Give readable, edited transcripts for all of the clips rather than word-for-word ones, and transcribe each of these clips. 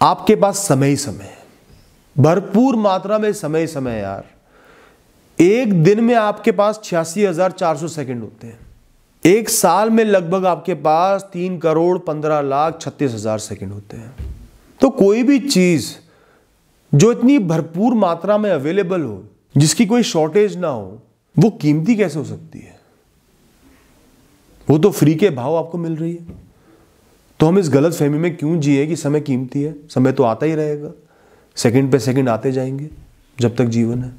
आपके पास समय ही समय है, भरपूर मात्रा में समय ही समय है यार। एक दिन में आपके पास 86,400 सेकंड होते हैं। एक साल में लगभग आपके पास 3,15,36,000 सेकंड होते हैं। तो कोई भी चीज जो इतनी भरपूर मात्रा में अवेलेबल हो, जिसकी कोई शॉर्टेज ना हो, वो कीमती कैसे हो सकती है? वो तो फ्री के भाव आपको मिल रही है। तो हम इस गलत फहमी में क्यों जिए कि समय कीमती है? समय तो आता ही रहेगा, सेकंड पे सेकंड आते जाएंगे जब तक जीवन है।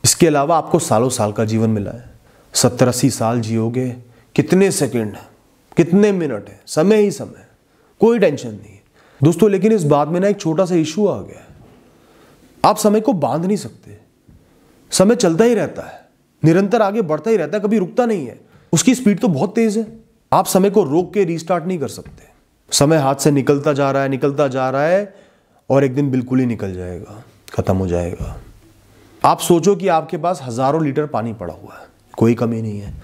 इसके अलावा आपको सालों साल का जीवन मिला है, 70-80 साल जियोगे, कितने सेकंड है, कितने मिनट है, समय ही समय, कोई टेंशन नहीं है दोस्तों। लेकिन इस बात में ना एक छोटा सा इशू आ गया है। आप समय को बांध नहीं सकते। समय चलता ही रहता है, निरंतर आगे बढ़ता ही रहता है, कभी रुकता नहीं है। उसकी स्पीड तो बहुत तेज है। आप समय को रोक के रीस्टार्ट नहीं कर सकते। समय हाथ से निकलता जा रहा है, निकलता जा रहा है, और एक दिन बिल्कुल ही निकल जाएगा, खत्म हो जाएगा। आप सोचो कि आपके पास हजारों लीटर पानी पड़ा हुआ है, कोई कमी नहीं है,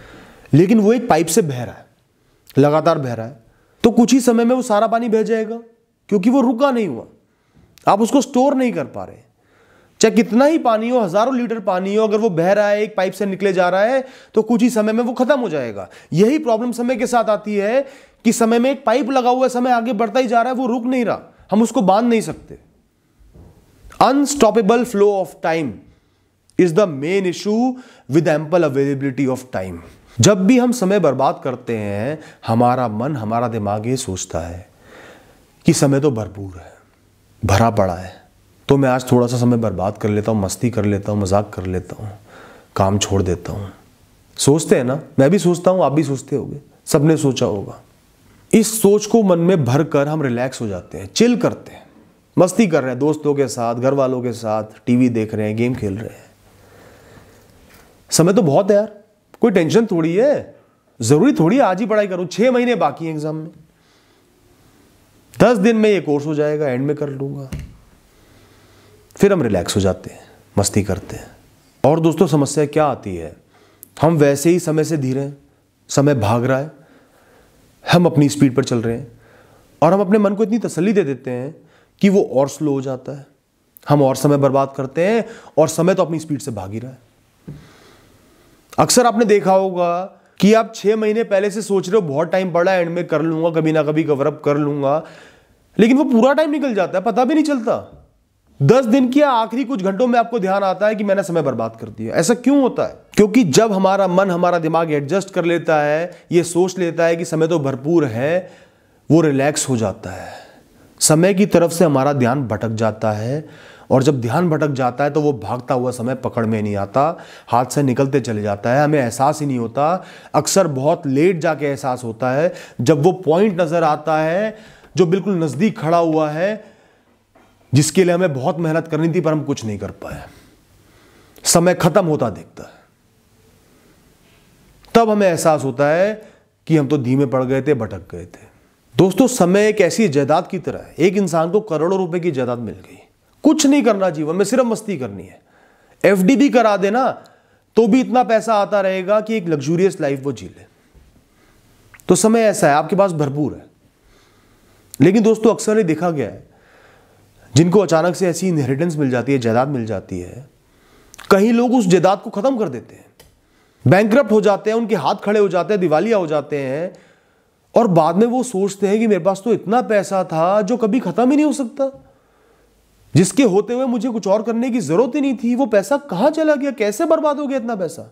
लेकिन वो एक पाइप से बह रहा है, लगातार बह रहा है। तो कुछ ही समय में वो सारा पानी बह जाएगा, क्योंकि वो रुका नहीं हुआ। आप उसको स्टोर नहीं कर पा रहे। चाहे कितना ही पानी हो, हजारों लीटर पानी हो, अगर वो बह रहा है, एक पाइप से निकले जा रहा है, तो कुछ ही समय में वो खत्म हो जाएगा। यही प्रॉब्लम समय के साथ आती है कि समय में एक पाइप लगा हुआ है, समय आगे बढ़ता ही जा रहा है, वो रुक नहीं रहा, हम उसको बांध नहीं सकते। Unstoppable flow of time is the main issue with ample availability of time. जब भी हम समय बर्बाद करते हैं, हमारा मन, हमारा दिमाग ये सोचता है कि समय तो भरपूर है, भरा पड़ा है, तो मैं आज थोड़ा सा समय बर्बाद कर लेता हूं, मस्ती कर लेता हूं, मजाक कर लेता हूं, काम छोड़ देता हूं। सोचते हैं ना, मैं भी सोचता हूं, आप भी सोचते होंगे, सबने सोचा होगा। इस सोच को मन में भर कर हम रिलैक्स हो जाते हैं, चिल करते हैं, मस्ती कर रहे हैं दोस्तों के साथ, घर वालों के साथ, टीवी देख रहे हैं, गेम खेल रहे हैं। समय तो बहुत है यार, कोई टेंशन थोड़ी है, जरूरी थोड़ी आज ही पढ़ाई करूं, 6 महीने बाकी हैं एग्जाम में, 10 दिन में ये कोर्स हो जाएगा, एंड में कर लूंगा। फिर हम रिलैक्स हो जाते हैं, मस्ती करते हैं। और दोस्तों समस्या क्या आती है, हम वैसे ही समय से धीरे हैं, समय भाग रहा है, हम अपनी स्पीड पर चल रहे हैं, और हम अपने मन को इतनी तसल्ली दे देते हैं कि वो और स्लो हो जाता है। हम और समय बर्बाद करते हैं, और समय तो अपनी स्पीड से भाग ही रहा है। अक्सर आपने देखा होगा कि आप 6 महीने पहले से सोच रहे हो बहुत टाइम पड़ा है, एंड में कर लूंगा, कभी ना कभी कवर अप कर लूंगा, लेकिन वो पूरा टाइम निकल जाता है, पता भी नहीं चलता। 10 दिन की आखिरी कुछ घंटों में आपको ध्यान आता है कि मैंने समय बर्बाद कर दिया। ऐसा क्यों होता है? क्योंकि जब हमारा मन, हमारा दिमाग एडजस्ट कर लेता है, ये सोच लेता है कि समय तो भरपूर है, वो रिलैक्स हो जाता है। समय की तरफ से हमारा ध्यान भटक जाता है, और जब ध्यान भटक जाता है तो वो भागता हुआ समय पकड़ में नहीं आता, हाथ से निकलते चले जाता है, हमें एहसास ही नहीं होता। अक्सर बहुत लेट जाके एहसास होता है, जब वो पॉइंट नजर आता है जो बिल्कुल नजदीक खड़ा हुआ है, जिसके लिए हमें बहुत मेहनत करनी थी पर हम कुछ नहीं कर पाए। समय खत्म होता दिखता है, तब हमें एहसास होता है कि हम तो धीमे पड़ गए थे, भटक गए थे। दोस्तों समय एक ऐसी जायदाद की तरह है, एक इंसान को करोड़ों रुपए की जायदाद मिल गई, कुछ नहीं करना जीवन में, सिर्फ मस्ती करनी है। एफडी भी करा देना तो भी इतना पैसा आता रहेगा कि एक लग्जूरियस लाइफ वो जी ले। तो समय ऐसा है, आपके पास भरपूर है। लेकिन दोस्तों अक्सर ये देखा गया है, जिनको अचानक से ऐसी इनहेरिटेंस मिल जाती है, जायदाद मिल जाती है, कई लोग उस जायदाद को खत्म कर देते हैं, बैंकरप्ट हो जाते हैं, उनके हाथ खड़े हो जाते हैं, दिवालिया हो जाते हैं, और बाद में वो सोचते हैं कि मेरे पास तो इतना पैसा था जो कभी खत्म ही नहीं हो सकता, जिसके होते हुए मुझे कुछ और करने की जरूरत ही नहीं थी। वो पैसा कहां चला गया, कैसे बर्बाद हो गया इतना पैसा?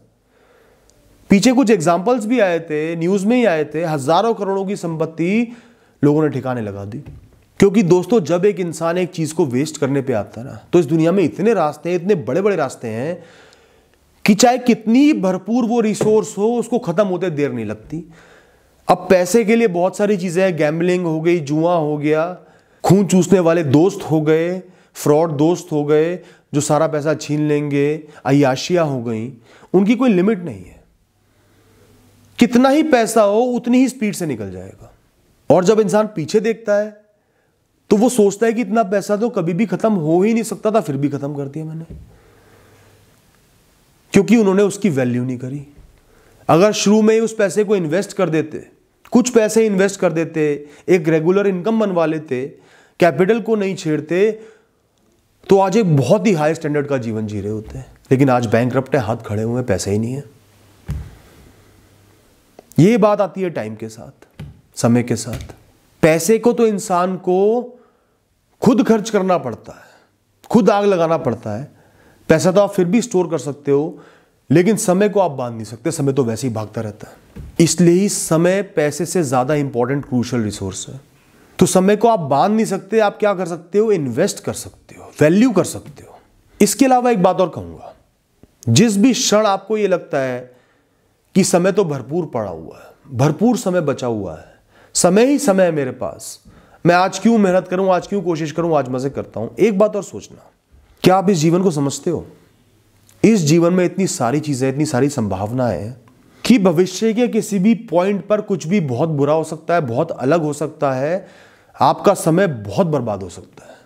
पीछे कुछ एग्जाम्पल्स भी आए थे, न्यूज में ही आए थे, हजारों करोड़ों की संपत्ति लोगों ने ठिकाने लगा दी। क्योंकि दोस्तों जब एक इंसान एक चीज को वेस्ट करने पे आता है ना, तो इस दुनिया में इतने रास्ते हैं, इतने बड़े बड़े रास्ते हैं कि चाहे कितनी भरपूर वो रिसोर्स हो, उसको खत्म होते देर नहीं लगती। अब पैसे के लिए बहुत सारी चीजें हैं, गैम्बलिंग हो गई, जुआ हो गया, खून चूसने वाले दोस्त हो गए, फ्रॉड दोस्त हो गए जो सारा पैसा छीन लेंगे, अय्याशियां हो गई, उनकी कोई लिमिट नहीं है। कितना ही पैसा हो उतनी ही स्पीड से निकल जाएगा। और जब इंसान पीछे देखता है तो वो सोचता है कि इतना पैसा तो कभी भी खत्म हो ही नहीं सकता था, फिर भी खत्म कर दिया मैंने, क्योंकि उन्होंने उसकी वैल्यू नहीं करी। अगर शुरू में ही उस पैसे को इन्वेस्ट कर देते, कुछ पैसे इन्वेस्ट कर देते, एक रेगुलर इनकम बनवा लेते कैपिटल को नहीं छेड़ते तो आज एक बहुत ही हाई स्टैंडर्ड का जीवन जी रहे होते हैं, लेकिन आज बैंकरप्ट है, हाथ खड़े हुए हैं, पैसे ही नहीं है। ये बात आती है टाइम के साथ, समय के साथ। पैसे को तो इंसान को खुद खर्च करना पड़ता है, खुद आग लगाना पड़ता है। पैसा तो आप फिर भी स्टोर कर सकते हो, लेकिन समय को आप बांध नहीं सकते। समय तो वैसे ही भागता रहता है। इसलिए ही समय पैसे से ज्यादा इंपॉर्टेंट क्रूशियल रिसोर्स है। तो समय को आप बांध नहीं सकते, आप क्या कर सकते हो? इन्वेस्ट कर सकते हो, वैल्यू कर सकते हो। इसके अलावा एक बात और कहूंगा, जिस भी क्षण आपको यह लगता है कि समय तो भरपूर पड़ा हुआ है, भरपूर समय बचा हुआ है, समय ही समय है मेरे पास, मैं आज क्यों मेहनत करूं, आज क्यों कोशिश करूं, आज मजे करता हूं, एक बात और सोचना, क्या आप इस जीवन को समझते हो? इस जीवन में इतनी सारी चीजें, इतनी सारी संभावनाएं हैं कि भविष्य के किसी भी पॉइंट पर कुछ भी बहुत बुरा हो सकता है, बहुत अलग हो सकता है, आपका समय बहुत बर्बाद हो सकता है।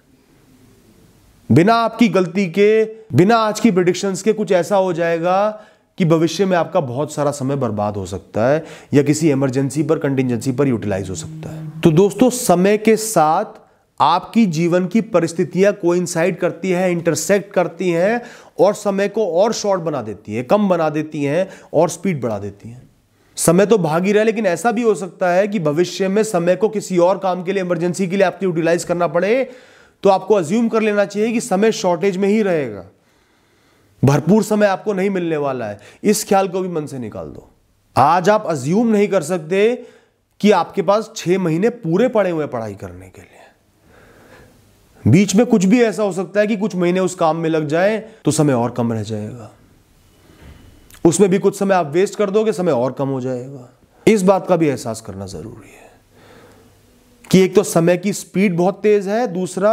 बिना आपकी गलती के, बिना आज की प्रेडिक्शंस के कुछ ऐसा हो जाएगा कि भविष्य में आपका बहुत सारा समय बर्बाद हो सकता है, या किसी इमरजेंसी पर, कंटिजेंसी पर यूटिलाइज हो सकता है। तो दोस्तों, समय के साथ आपकी जीवन की परिस्थितियां कोइंसाइड करती है, इंटरसेक्ट करती हैं, और समय को और शॉर्ट बना देती है, कम बना देती हैं, और स्पीड बढ़ा देती हैं। समय तो भाग ही रहा है, लेकिन ऐसा भी हो सकता है कि भविष्य में समय को किसी और काम के लिए, इमरजेंसी के लिए आपको यूटिलाइज करना पड़े, तो आपको अज्यूम कर लेना चाहिए कि समय शॉर्टेज में ही रहेगा, भरपूर समय आपको नहीं मिलने वाला है। इस ख्याल को भी मन से निकाल दो। आज आप अज्यूम नहीं कर सकते कि आपके पास 6 महीने पूरे पड़े हुए पढ़ाई करने के लिए। बीच में कुछ भी ऐसा हो सकता है कि कुछ महीने उस काम में लग जाए तो समय और कम रह जाएगा, उसमें भी कुछ समय आप वेस्ट कर दोगे, समय और कम हो जाएगा। इस बात का भी एहसास करना जरूरी है कि एक तो समय की स्पीड बहुत तेज है, दूसरा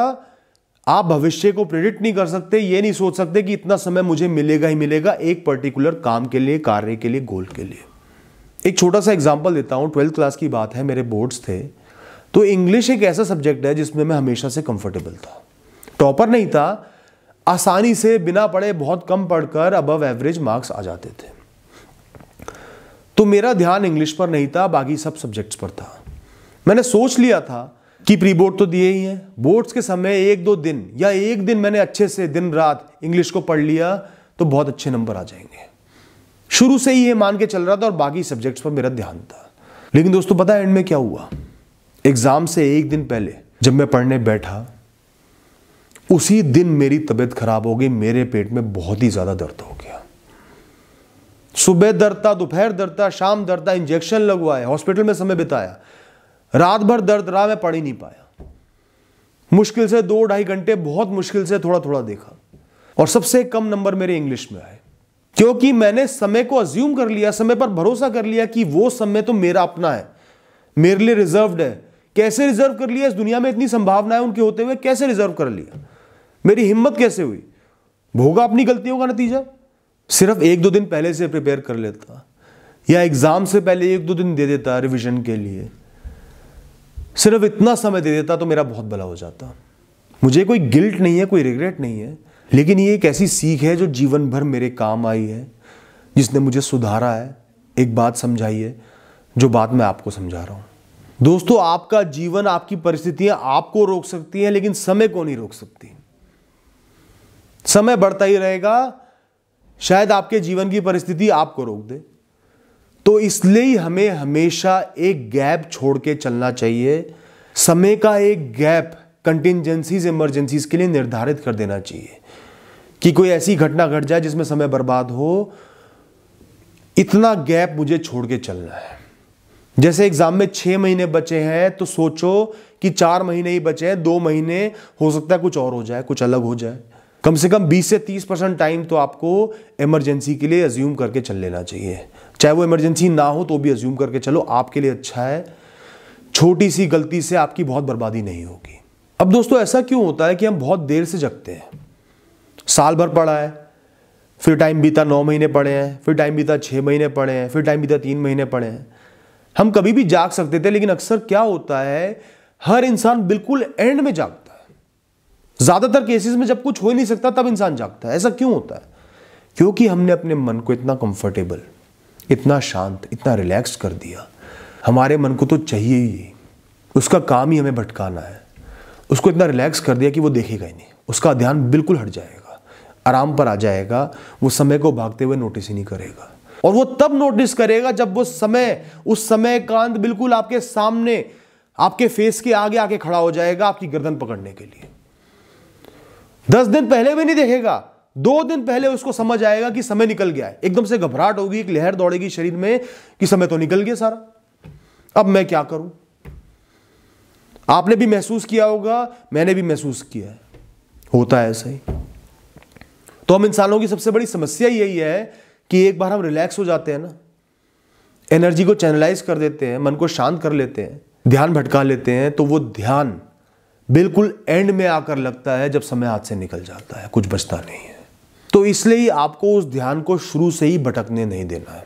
आप भविष्य को प्रेडिक्ट नहीं कर सकते, ये नहीं सोच सकते कि इतना समय मुझे मिलेगा ही मिलेगा एक पर्टिकुलर काम के लिए, कार्य के लिए, गोल के लिए। एक छोटा सा एग्जांपल देता हूं। 12th क्लास की बात है, मेरे बोर्ड्स थे, तो इंग्लिश एक ऐसा सब्जेक्ट है जिसमें मैं हमेशा से कंफर्टेबल था। टॉपर नहीं था, आसानी से बिना पढ़े, बहुत कम पढ़कर अबव एवरेज मार्क्स आ जाते थे। तो मेरा ध्यान इंग्लिश पर नहीं था, बाकी सब सब्जेक्ट्स पर था। मैंने सोच लिया था कि प्री बोर्ड तो दिए ही हैं, बोर्ड्स के समय 1-2 दिन या एक दिन मैंने अच्छे से दिन रात इंग्लिश को पढ़ लिया तो बहुत अच्छे नंबर आ जाएंगे। शुरू से ही ये मान के चल रहा था और बाकी सब्जेक्ट्स पर मेरा ध्यान था। लेकिन दोस्तों, पता है एंड में क्या हुआ? एग्जाम से एक दिन पहले जब मैं पढ़ने बैठा, उसी दिन मेरी तबीयत खराब हो गई, मेरे पेट में बहुत ही ज्यादा दर्द हो गया। सुबह दर्द था, दोपहर दर्द था, शाम दर्द था, इंजेक्शन लगवाए, हॉस्पिटल में समय बिताया, रात भर दर्द रहा, मैं पढ़ ही नहीं पाया। मुश्किल से 2-2.5 घंटे, बहुत मुश्किल से थोड़ा थोड़ा देखा, और सबसे कम नंबर मेरे इंग्लिश में आए, क्योंकि मैंने समय को अज्यूम कर लिया, समय पर भरोसा कर लिया कि वो समय तो मेरा अपना है, मेरे लिए रिजर्व्ड है। कैसे रिजर्व कर लिया? इस दुनिया में इतनी संभावनाएं उनके होते हुए कैसे रिजर्व कर लिया? मेरी हिम्मत कैसे हुई? भोगा अपनी गलतियों का नतीजा। सिर्फ 1-2 दिन पहले से प्रिपेयर कर लेता, या एग्जाम से पहले 1-2 दिन दे देता रिवीजन के लिए, सिर्फ इतना समय दे देता तो मेरा बहुत भला हो जाता। मुझे कोई गिल्ट नहीं है, कोई रिग्रेट नहीं है, लेकिन ये एक ऐसी सीख है जो जीवन भर मेरे काम आई है, जिसने मुझे सुधारा है, एक बात समझाई है, जो बात मैं आपको समझा रहा हूं। दोस्तों, आपका जीवन, आपकी परिस्थितियां आपको रोक सकती हैं, लेकिन समय को नहीं रोक सकती। समय बढ़ता ही रहेगा, शायद आपके जीवन की परिस्थिति आपको रोक दे। तो इसलिए हमें हमेशा एक गैप छोड़ के चलना चाहिए। समय का एक गैप कंटिजेंसीज, इमरजेंसीज के लिए निर्धारित कर देना चाहिए कि कोई ऐसी घटना घट जाए जिसमें समय बर्बाद हो, इतना गैप मुझे छोड़ के चलना है। जैसे एग्जाम में 6 महीने बचे हैं, तो सोचो कि 4 महीने ही बचे हैं, 2 महीने हो सकता है कुछ और हो जाए, कुछ अलग हो जाए। कम से कम 20 से 30% टाइम तो आपको इमरजेंसी के लिए अज्यूम करके चल लेना चाहिए। चाहे वो इमरजेंसी ना हो तो भी अज्यूम करके चलो, आपके लिए अच्छा है। छोटी सी गलती से आपकी बहुत बर्बादी नहीं होगी। अब दोस्तों, ऐसा क्यों होता है कि हम बहुत देर से जगते हैं? साल भर पढ़ा है, फिर टाइम बीता 9 महीने पढ़े हैं, फिर टाइम बीता 6 महीने पढ़े हैं, फिर टाइम बीता 3 महीने पढ़े हैं। हम कभी भी जाग सकते थे, लेकिन अक्सर क्या होता है, हर इंसान बिल्कुल एंड में जागता है। ज्यादातर केसेस में जब कुछ हो ही नहीं सकता तब इंसान जागता है। ऐसा क्यों होता है? क्योंकि हमने अपने मन को इतना कंफर्टेबल, इतना शांत, इतना रिलैक्स कर दिया। हमारे मन को तो चाहिए ही, उसका काम ही हमें भटकाना है, उसको इतना रिलैक्स कर दिया कि वो देखेगा ही नहीं, उसका ध्यान बिल्कुल हट जाएगा, आराम पर आ जाएगा, वो समय को भागते हुए नोटिस ही नहीं करेगा। और वो तब नोटिस करेगा जब वो समय, उस समय कांत बिल्कुल आपके सामने, आपके फेस के आगे आके खड़ा हो जाएगा आपकी गर्दन पकड़ने के लिए। 10 दिन पहले भी नहीं देखेगा, 2 दिन पहले उसको समझ आएगा कि समय निकल गया है। एकदम से घबराहट होगी, एक लहर दौड़ेगी शरीर में कि समय तो निकल गया सारा, अब मैं क्या करूं। आपने भी महसूस किया होगा, मैंने भी महसूस किया है, होता है ऐसा ही। तो हम इंसानों की सबसे बड़ी समस्या यही है कि एक बार हम रिलैक्स हो जाते हैं ना, एनर्जी को चैनलाइज कर देते हैं, मन को शांत कर लेते हैं, ध्यान भटका लेते हैं, तो वो ध्यान बिल्कुल एंड में आकर लगता है जब समय हाथ से निकल जाता है, कुछ बचता नहीं है। तो इसलिए आपको उस ध्यान को शुरू से ही भटकने नहीं देना है।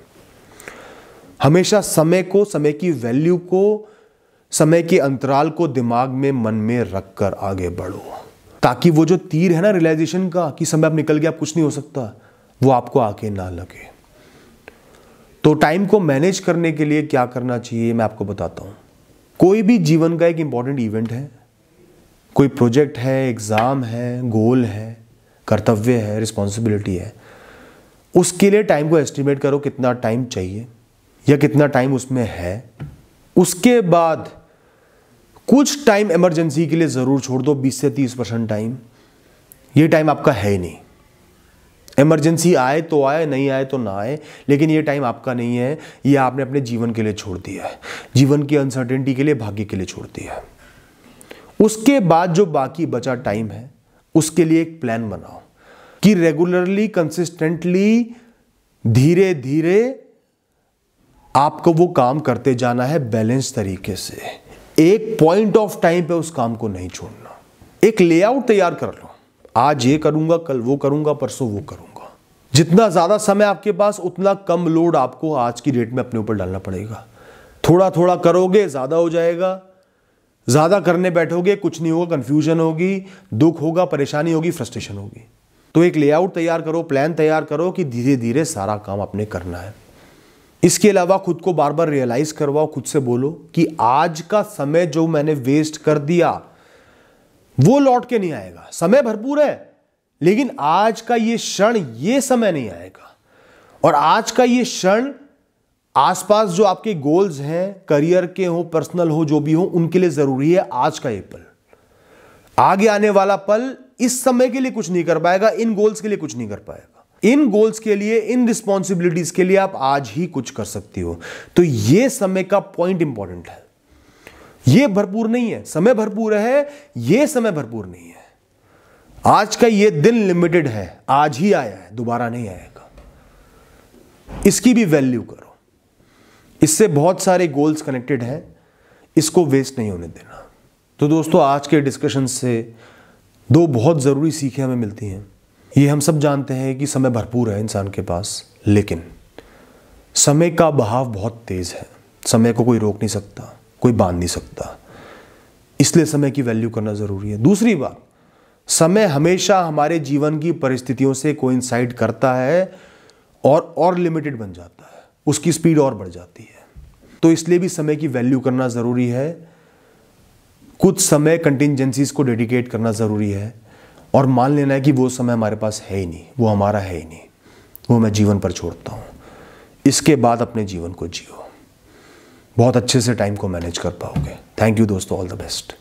हमेशा समय को, समय की वैल्यू को, समय के अंतराल को दिमाग में, मन में रखकर आगे बढ़ो, ताकि वो जो तीर है ना रियलाइजेशन का कि समय अब निकल गया, अब कुछ नहीं हो सकता, वो आपको आके ना लगे। तो टाइम को मैनेज करने के लिए क्या करना चाहिए मैं आपको बताता हूं। कोई भी जीवन का एक इंपॉर्टेंट इवेंट है, कोई प्रोजेक्ट है, एग्जाम है, गोल है, कर्तव्य है, रिस्पॉन्सिबिलिटी है, उसके लिए टाइम को एस्टिमेट करो कितना टाइम चाहिए या कितना टाइम उसमें है। उसके बाद कुछ टाइम इमरजेंसी के लिए जरूर छोड़ दो, 20 से 30% टाइम। ये टाइम आपका है ही नहीं, इमरजेंसी आए तो आए, नहीं आए तो ना आए, लेकिन ये टाइम आपका नहीं है, ये आपने अपने जीवन के लिए छोड़ दिया है, जीवन की अनसर्टेनिटी के लिए, भाग्य के लिए छोड़ दिया है। उसके बाद जो बाकी बचा टाइम है उसके लिए एक प्लान बनाओ कि रेगुलरली, कंसिस्टेंटली, धीरे धीरे आपको वो काम करते जाना है बैलेंस तरीके से। एक पॉइंट ऑफ टाइम पे उस काम को नहीं छोड़ना। एक लेआउट तैयार कर लो, आज ये करूंगा, कल वो करूंगा, परसों वो करूंगा। जितना ज्यादा समय आपके पास, उतना कम लोड आपको आज की डेट में अपने ऊपर डालना पड़ेगा। थोड़ा थोड़ा करोगे ज्यादा हो जाएगा, ज्यादा करने बैठोगे कुछ नहीं होगा, कंफ्यूजन होगी, दुख होगा, परेशानी होगी, फ्रस्ट्रेशन होगी। तो एक लेआउट तैयार करो, प्लान तैयार करो कि धीरे धीरे सारा काम आपने करना है। इसके अलावा खुद को बार बार रियलाइज करवाओ, खुद से बोलो कि आज का समय जो मैंने वेस्ट कर दिया वो लौट के नहीं आएगा। समय भरपूर है, लेकिन आज का ये क्षण, ये समय नहीं आएगा। और आज का ये क्षण आसपास जो आपके गोल्स हैं, करियर के हो, पर्सनल हो, जो भी हो, उनके लिए जरूरी है आज का ये पल। आगे आने वाला पल इस समय के लिए कुछ नहीं कर पाएगा, इन गोल्स के लिए कुछ नहीं कर पाएगा। इन गोल्स के लिए, इन रिस्पॉन्सिबिलिटीज के लिए आप आज ही कुछ कर सकती हो। तो ये समय का पॉइंट इंपॉर्टेंट है। ये भरपूर नहीं है, समय भरपूर है, ये समय भरपूर नहीं है। आज का ये दिन लिमिटेड है, आज ही आया है, दोबारा नहीं आएगा। इसकी भी वैल्यू करो। इससे बहुत सारे गोल्स कनेक्टेड हैं, इसको वेस्ट नहीं होने देना। तो दोस्तों, आज के डिस्कशन से 2 बहुत ज़रूरी सीखें हमें मिलती हैं। ये हम सब जानते हैं कि समय भरपूर है इंसान के पास, लेकिन समय का बहाव बहुत तेज़ है। समय को कोई रोक नहीं सकता, कोई बांध नहीं सकता, इसलिए समय की वैल्यू करना ज़रूरी है। दूसरी बात, समय हमेशा हमारे जीवन की परिस्थितियों से कोइंसाइड करता है और लिमिटेड बन जाता है, उसकी स्पीड और बढ़ जाती है। तो इसलिए भी समय की वैल्यू करना ज़रूरी है। कुछ समय कंटिंजेंसीज को डेडिकेट करना ज़रूरी है और मान लेना है कि वो समय हमारे पास है ही नहीं, वो हमारा है ही नहीं, वो मैं जीवन पर छोड़ता हूँ। इसके बाद अपने जीवन को जियो, बहुत अच्छे से टाइम को मैनेज कर पाओगे। थैंक यू दोस्तों, ऑल द बेस्ट।